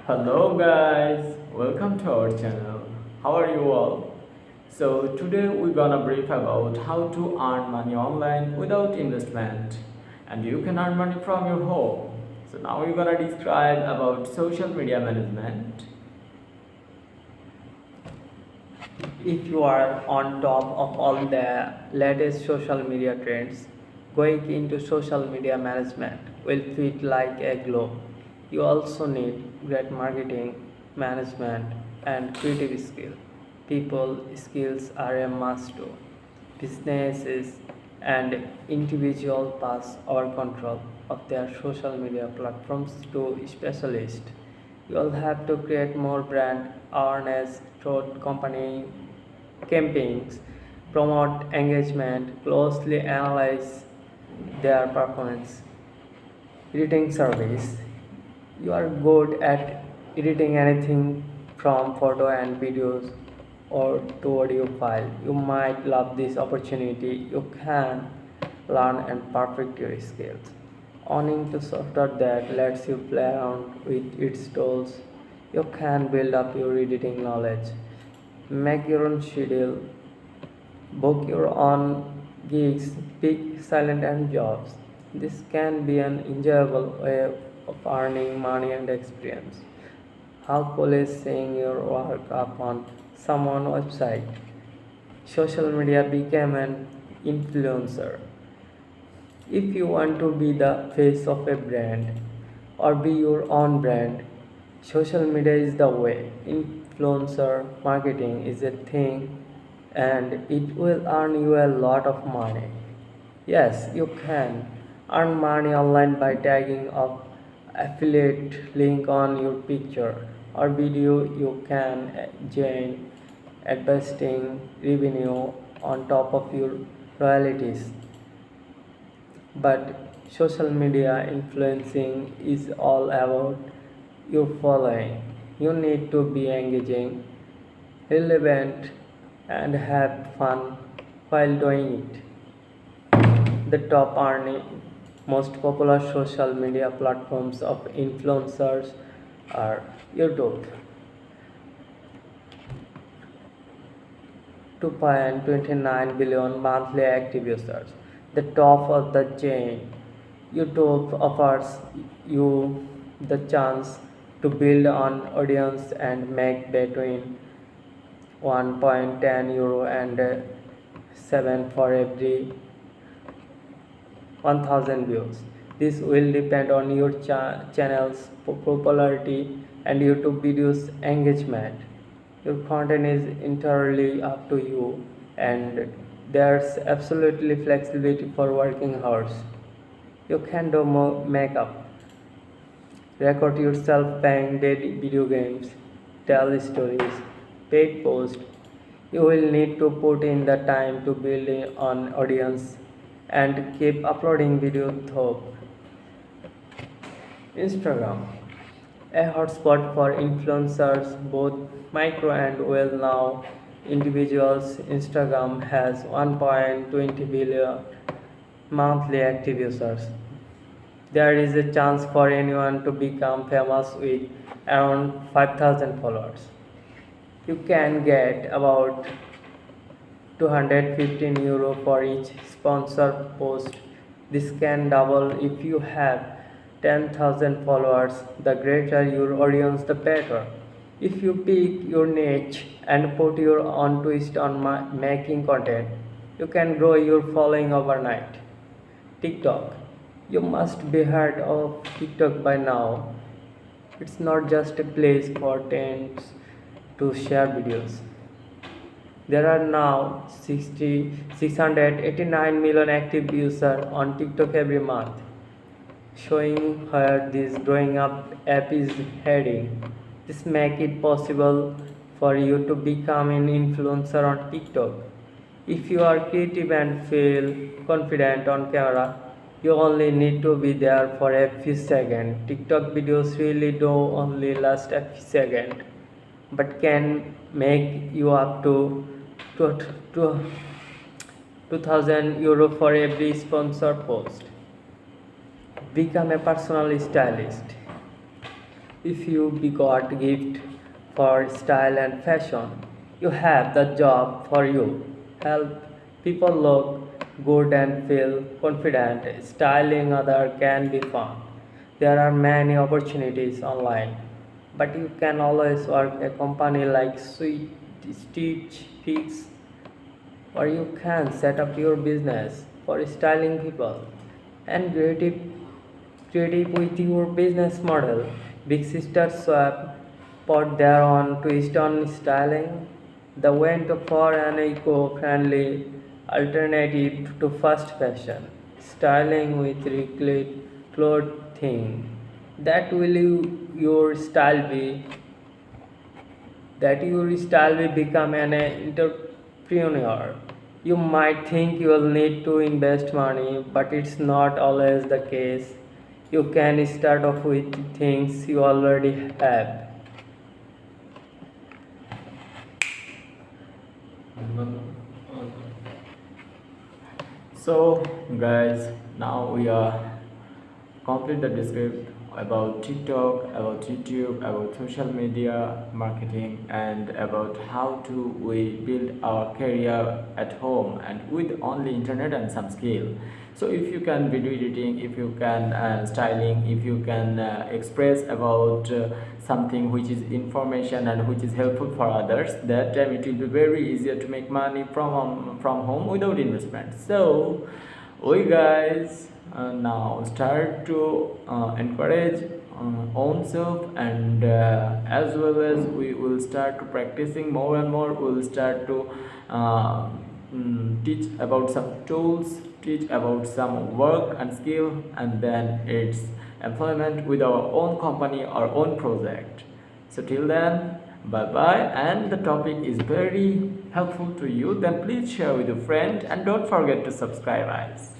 Hello guys, welcome to our channel. How are you all? So today we're gonna brief about how to earn money online without investment, and you can earn money from your home. So now we're gonna describe about social media management. If you are on top of all the latest social media trends, going into social media management will fit like a glove. You also need great marketing, management, and creative skill. People skills are a must too. Businesses and individuals pass our control of their social media platforms to specialists. You'll have to create more brand awareness through company campaigns, promote engagement, closely analyze their performance. Editing service. You are good at editing anything from photo and videos or to audio file. You might love this opportunity. You can learn and perfect your skills. Owning to software that lets you play around with its tools, you can build up your editing knowledge. Make your own schedule, book your own gigs, pick silent end jobs. This can be an enjoyable way of earning money and experience. How cool is seeing your work up on someone's website? Social media became an influencer. If you want to be the face of a brand or be your own brand, social media is the way. Influencer marketing is a thing and it will earn you a lot of money. Yes, you can earn money online by tagging of affiliate link on your picture or video. You can gain advertising revenue on top of your royalties. But social media influencing is all about your following. You need to be engaging, relevant, and have fun while doing it. The top earning, most popular social media platforms of influencers are YouTube, 2.29 billion monthly active users. The top of the chain, YouTube offers you the chance to build an audience and make between 1.10 euro and 7 for every 1000 views. This will depend on your channel's popularity and YouTube videos engagement. Your content is entirely up to you, and there's absolutely flexibility for working hours. You can do more makeup, record yourself playing daily video games, tell stories, paid post. You will need to put in the time to build an audience and keep uploading videos through Instagram, a hotspot for influencers, both micro and well now individuals. Instagram has 1.20 billion monthly active users. There is a chance for anyone to become famous with around 5,000 followers. You can get about 215 euro for each sponsor post. This can double if you have 10,000 followers. The greater your audience, the better. If you pick your niche and put your own twist on making content, you can grow your following overnight. TikTok. You must be heard of TikTok by now. It's not just a place for teens to share videos. There are now 689 million active users on TikTok every month, showing where this growing up app is heading. This makes it possible for you to become an influencer on TikTok. If you are creative and feel confident on camera, you only need to be there for a few seconds. TikTok videos really do only last a few seconds, but can make you up to 2000 euro for every sponsor post. Become a personal stylist. If you be got gift for style and fashion, you have the job for you. Help people look good and feel confident. Styling other can be fun. There are many opportunities online, but you can always work a company like Sweet Stitch Fix, or you can set up your business for styling people and creative with your business model. Big Sister Swap put their own twist on styling. They went for an eco-friendly alternative to fast fashion, styling with reclaimed clothing. That will your style be that your style will become an entrepreneur. You might think you will need to invest money, but it's not always the case. You can start off with things you already have. So guys, now we are complete the description about TikTok, about YouTube, about social media marketing, and about how to we build our career at home and with only internet and some skill. So if you can video editing, if you can styling, if you can express about something which is information and which is helpful for others, that time it will be very easier to make money from home without investment. So we guys now start to encourage own self, and as well as we will start to practicing more and more. We will start to teach about some tools, teach about some work and skill, and then it's employment with our own company, our own project. So till then, bye bye. And the topic is very helpful to you, then please share with your friend and don't forget to subscribe guys.